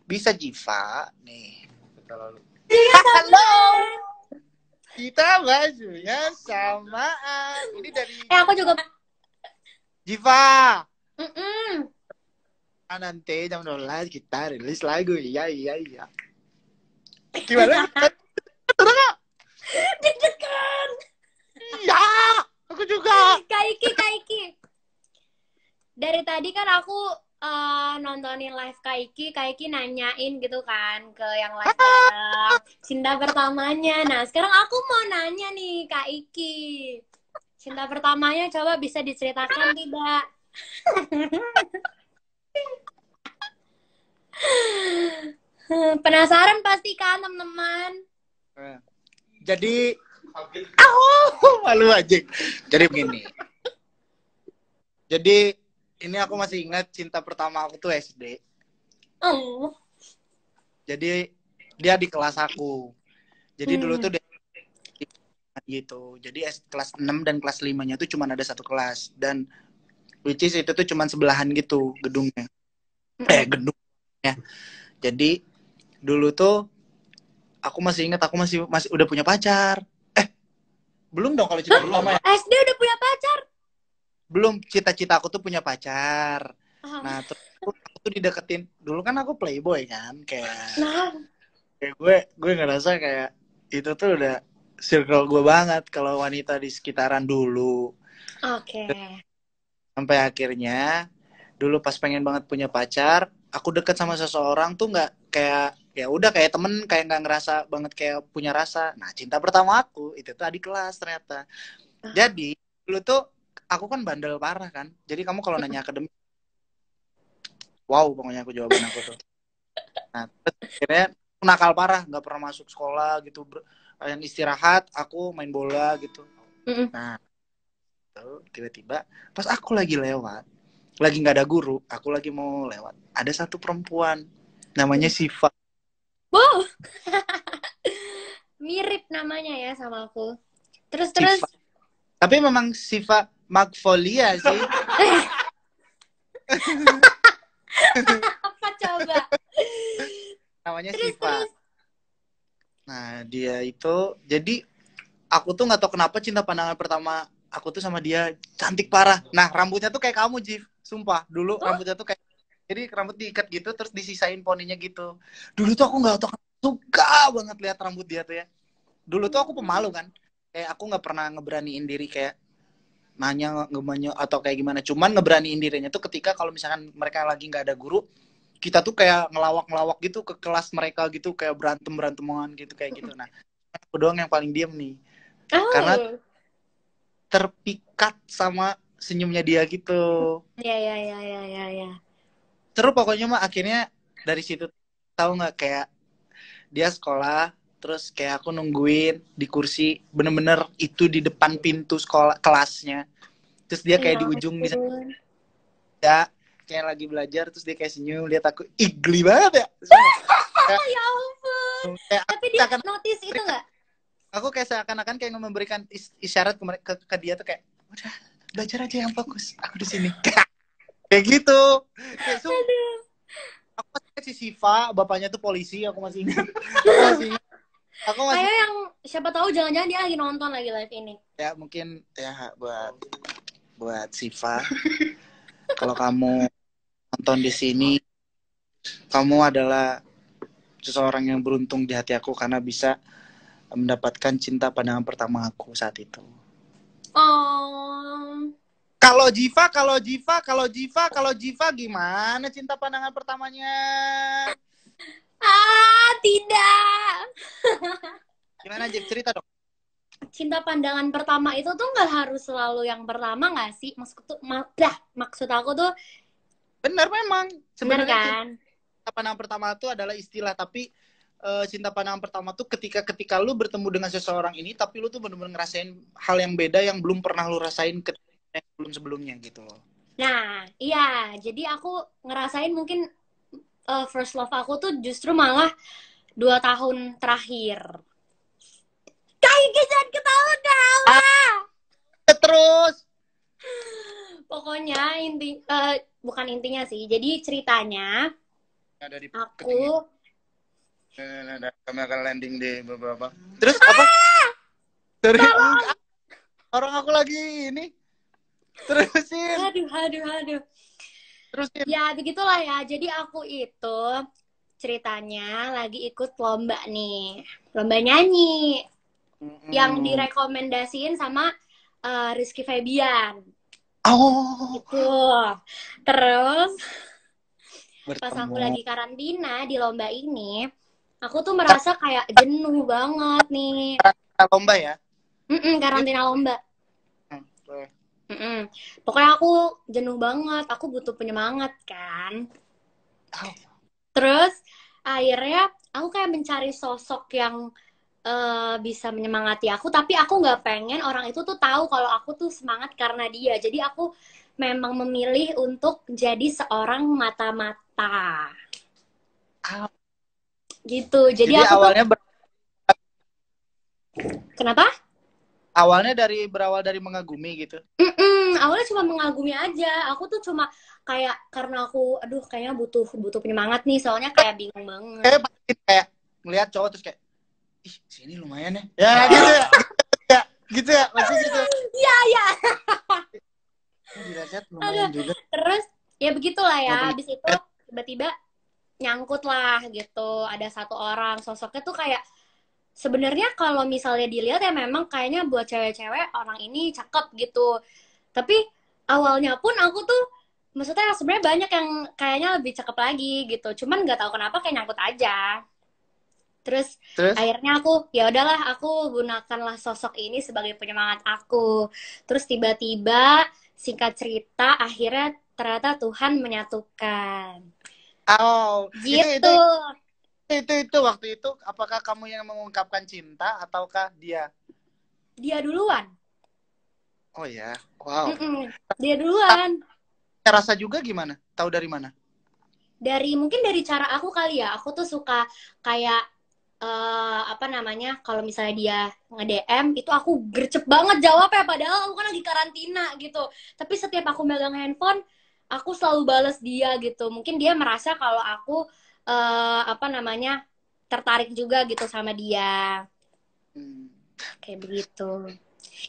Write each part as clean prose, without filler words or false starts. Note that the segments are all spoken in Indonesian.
Bisa Jiva nih. Halo. Kita bajunya samaan. Ini dari Aku juga. Jiva. Mm-mm. Nanti jam 12 kita rilis lagu. Iya. Gimana? Deg-degan. Iya. Aku juga. Kaiki. Dari tadi kan aku nontonin live Kaiki nanyain gitu kan ke yang live bareng cinta pertamanya. Nah sekarang aku mau nanya nih Kak Iki, cinta pertamanya coba bisa diceritakan tidak? Penasaran pasti kan teman-teman? Jadi malu aja. Jadi begini. Jadi ini aku masih ingat cinta pertama aku tuh SD. Oh. Jadi dia di kelas aku. Jadi dulu tuh dia gitu. Jadi kelas 6 dan kelas 5-nya tuh cuma ada satu kelas. Dan which is itu tuh cuma sebelahan gitu gedungnya. Gedungnya. Jadi dulu tuh aku masih ingat aku masih udah punya pacar. Belum dong kalau cinta pertama ya. SD udah punya pacar? Belum, cita-cita aku tuh punya pacar. Nah, terus aku tuh dideketin. Dulu kan aku playboy kan, kayak gue ngerasa kayak itu tuh udah circle gue banget kalau wanita di sekitaran dulu. Oke. Sampai akhirnya dulu pas pengen banget punya pacar, aku deket sama seseorang tuh nggak kayak ya udah kayak temen, kayak nggak ngerasa banget kayak punya rasa. Nah, cinta pertama aku itu tuh adik kelas ternyata. Jadi dulu tuh aku kan bandel parah kan. Jadi kamu kalau nanya akademik, wow pokoknya aku jawaban aku tuh. Nah, terus akhirnya aku nakal parah, nggak pernah masuk sekolah gitu. Yang istirahat aku main bola gitu. Nah, tiba-tiba pas aku lagi lewat, lagi nggak ada guru, aku lagi mau lewat, ada satu perempuan namanya Siva. Wow. Mirip namanya ya sama aku. Terus. Tapi memang Siva Magfolia sih. Apa coba? Namanya Siva. Nah, dia itu jadi aku tuh nggak tahu kenapa cinta pandangan pertama aku tuh sama dia cantik parah. Nah, rambutnya tuh kayak kamu, Jif. Sumpah, dulu rambutnya tuh kayak jadi rambut diikat gitu terus disisain poninya gitu. Dulu tuh aku nggak tahu suka banget lihat rambut dia tuh ya. Dulu tuh aku pemalu kan. Kayak aku nggak pernah ngeberaniin diri kayak nanya atau kayak gimana. Cuman ngeberaniin dirinya tuh ketika kalau misalkan mereka lagi nggak ada guru, kita tuh kayak ngelawak gitu ke kelas mereka gitu, kayak beranteman gitu kayak gitu. Nah, aku doang yang paling diem nih. Karena terpikat sama senyumnya dia gitu. Ya. Seru pokoknya mah akhirnya dari situ tahu nggak kayak dia sekolah terus kayak aku nungguin di kursi bener-bener itu di depan pintu sekolah kelasnya. Terus dia kayak di ujung di sana kayak lagi belajar terus dia kayak senyum lihat aku igli banget ya. Ya ampun. Tapi dia notice itu nggak? Aku kayak seakan-akan kayak memberikan isyarat ke dia tuh kayak udah belajar aja yang fokus aku di sini. Kayak gitu. Kayak aku masih ingat si Siva, bapaknya tuh polisi, aku masih ingat. Kayak yang siapa tahu jangan-jangan dia lagi nonton lagi live ini. Ya mungkin ya buat Siva. Kalau kamu nonton di sini, kamu adalah seseorang yang beruntung di hati aku karena bisa mendapatkan cinta pandangan pertama aku saat itu. Kalau Jiva gimana cinta pandangan pertamanya? Tidak. Gimana Jiv, cerita dong. Cinta pandangan pertama itu tuh nggak harus selalu yang pertama nggak sih? Maksud aku tuh benar memang sebenarnya kan? Cinta pandangan pertama itu adalah istilah, tapi cinta pandangan pertama tuh ketika lu bertemu dengan seseorang ini tapi lu tuh benar-benar ngerasain hal yang beda yang belum pernah lu rasain sebelumnya gitu loh. Nah, iya. Jadi aku ngerasain mungkin first love aku tuh justru malah 2 tahun terakhir. Kayak jangan ketawa. Terus. Pokoknya bukan intinya sih. Jadi ceritanya dari ketinggian. Aku Kami akan landing di beberapa. Terus apa? Dari orang aku lagi ini. Terusin. aduh. Terusin. Ya, begitulah ya. Jadi aku itu ceritanya lagi ikut lomba nih. Lomba nyanyi yang direkomendasiin sama Rizky Febian. Oh. Itu. Terus pas Bertemu. aku lagi karantina di lomba ini, aku tuh merasa kayak jenuh banget nih. Lomba ya? Karantina lomba. Pokoknya aku jenuh banget, aku butuh penyemangat kan. Terus akhirnya aku kayak mencari sosok yang bisa menyemangati aku, tapi aku nggak pengen orang itu tuh tahu kalau aku tuh semangat karena dia. Jadi aku memang memilih untuk jadi seorang mata-mata. Gitu. Jadi aku awalnya tuh... Kenapa? Awalnya berawal dari mengagumi gitu. Awalnya cuma mengagumi aja. Aku tuh cuma kayak karena aku kayaknya butuh penyemangat nih, soalnya kayak bingung banget. Kayak ngelihat cowok terus kayak, ih sini lumayan ya. Ya gitu ya. Gitu ya, masih gitu. Iya. Dirajat lumayan juga. Terus ya begitulah ya. Habis itu tiba-tiba nyangkut lah gitu. Ada satu orang, sosoknya tuh kayak sebenarnya kalau misalnya dilihat ya memang kayaknya buat cewek-cewek orang ini cakep gitu. Tapi awalnya pun aku tuh maksudnya sebenarnya banyak yang kayaknya lebih cakep lagi gitu. Cuman nggak tahu kenapa kayak nyangkut aja. Terus akhirnya ya udahlah, aku gunakanlah sosok ini sebagai penyemangat aku. Terus tiba-tiba singkat cerita akhirnya ternyata Tuhan menyatukan. Oh, gitu. Itu waktu itu apakah kamu yang mengungkapkan cinta ataukah dia? Dia duluan. Oh ya, wow. Dia duluan. Rasa juga gimana? Tahu dari mana? Mungkin dari cara aku kali ya. Aku tuh suka kayak kalau misalnya dia nge-DM itu aku gercep banget jawabnya, padahal aku kan lagi karantina gitu. Tapi setiap aku megang handphone, aku selalu bales dia gitu. Mungkin dia merasa kalau aku tertarik juga gitu sama dia. Kayak begitu.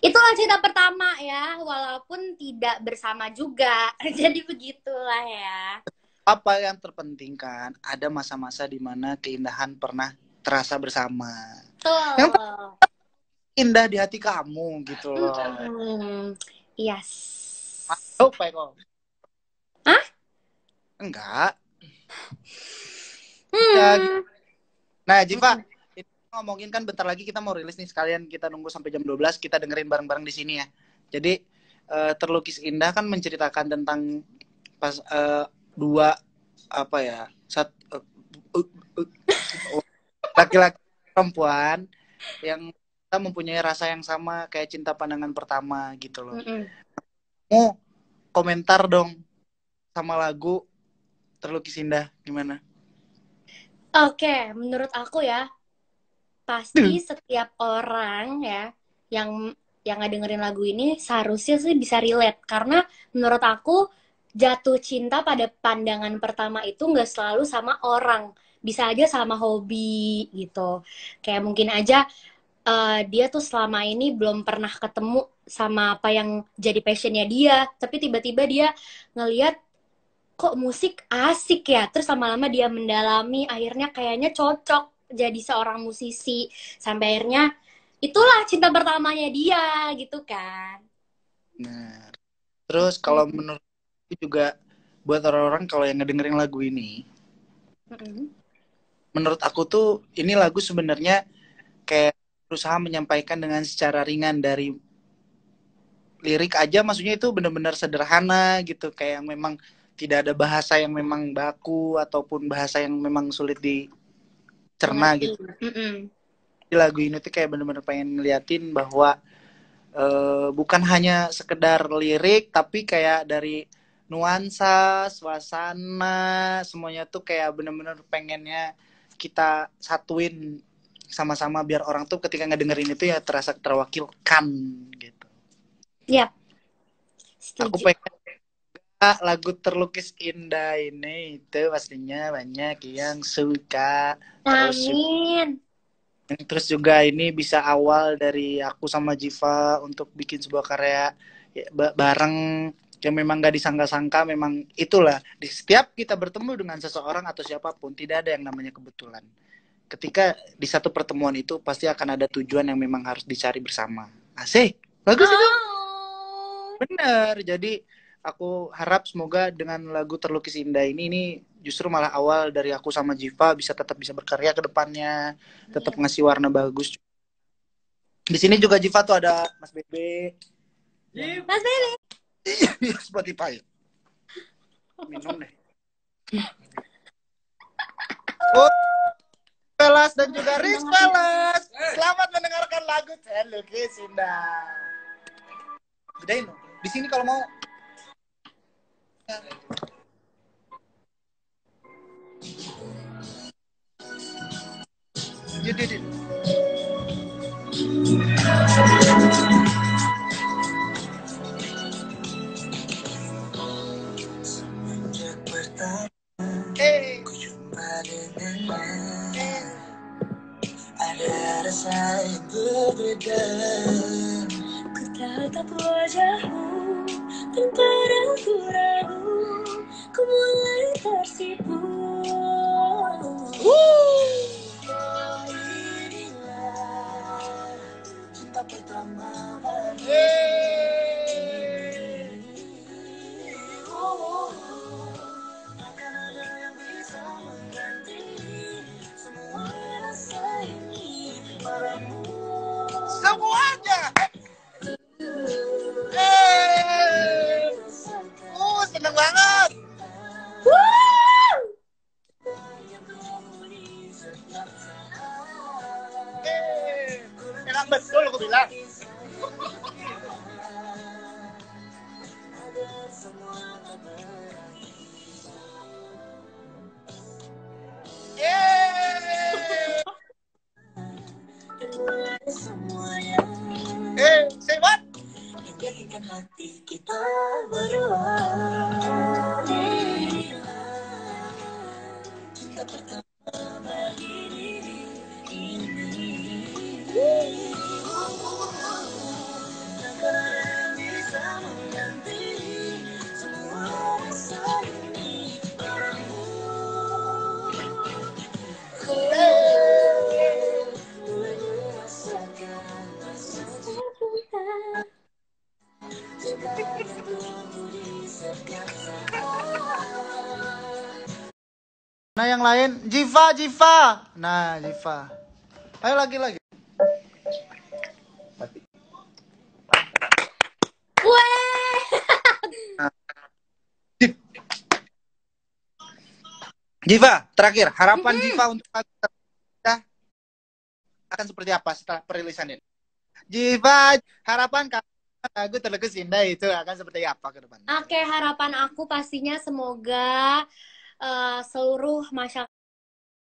Itulah cerita pertama ya, walaupun tidak bersama juga. Jadi begitulah ya. Apa yang terpenting kan, ada masa-masa di mana keindahan pernah terasa bersama. Betul. Yang indah di hati kamu gitu loh. Yes. Apa kok? Hah? Enggak. Ya, nah, Jiva, ngomongin kan bentar lagi kita mau rilis nih, sekalian kita nunggu sampai jam 12 kita dengerin bareng-bareng di sini ya. Jadi Terlukis Indah kan menceritakan tentang pas laki-laki perempuan yang kita mempunyai rasa yang sama kayak cinta pandangan pertama gitu loh. Mau komentar dong sama lagu Terlukis Indah gimana? Oke, menurut aku ya pasti setiap orang ya yang ngedengerin lagu ini seharusnya sih bisa relate, karena menurut aku jatuh cinta pada pandangan pertama itu nggak selalu sama orang, bisa aja sama hobi gitu. Kayak mungkin aja dia tuh selama ini belum pernah ketemu sama apa yang jadi passionnya dia, tapi tiba-tiba dia ngelihat kok musik asik ya, terus lama-lama dia mendalami, akhirnya kayaknya cocok jadi seorang musisi, sampai akhirnya itulah cinta pertamanya dia gitu kan. Nah, terus kalau menurut juga buat orang-orang kalau yang ngedengerin lagu ini, menurut aku tuh ini lagu sebenarnya kayak berusaha menyampaikan dengan secara ringan, dari lirik aja maksudnya itu benar-benar sederhana gitu, kayak yang memang tidak ada bahasa yang memang baku ataupun bahasa yang memang sulit dicerna gitu. Di lagu ini tuh kayak benar-benar pengen ngeliatin bahwa bukan hanya sekedar lirik, tapi kayak dari nuansa, suasana, semuanya tuh kayak benar-benar pengennya kita satuin sama-sama biar orang tuh ketika ngedengerin itu ya terasa terwakilkan gitu. Iya. Aku pengen lagu Terlukis Indah ini itu pastinya banyak yang suka. Amin. Terus juga ini bisa awal dari aku sama Jiva untuk bikin sebuah karya ya, bareng yang memang gak disangka-sangka. Memang itulah, di setiap kita bertemu dengan seseorang atau siapapun, tidak ada yang namanya kebetulan. Ketika di satu pertemuan itu pasti akan ada tujuan yang memang harus dicari bersama. Asik, bagus itu. Bener, jadi aku harap semoga dengan lagu Terlukis Indah ini justru malah awal dari aku sama Jiva bisa tetap bisa berkarya ke depannya, tetap ngasih warna bagus. Di sini juga Jiva tuh ada Mas Bebe. Mas Bebe. Spotify. Minum deh. Oh, Velas dan juga Riz Velas. Selamat mendengarkan lagu Terlukis Indah. Gedein dong. Di sini kalau mau. Jadi. Ada rasa yang berbeda. Ku tatap wajahmu tanpa ragu-ragu, ku mulai tersipu. Inilah cinta pertama bagi. Takkan ada yang bisa mengganti semua rasa ini padamu. Semuanya. Seneng banget. Enak betul aku bilang. Say what? Menjadikan hati kita berdua. Cinta pertama bagi diri ini. Takkan ada yang bisa mengganti semua rasa ini padamu. Mulai merasakan rasa cinta. Cinta yang tumbuh di setiap saat. Nah yang lain, Jiva. Nah Jiva. Ayo lagi. Weh. Jiva, terakhir harapan Jiva untuk kita akan seperti apa setelah perilisan ini? Jiva, harapan lagu Terlukis Indah itu akan seperti apa ke depan? Oke, harapan aku pastinya semoga seluruh masyarakat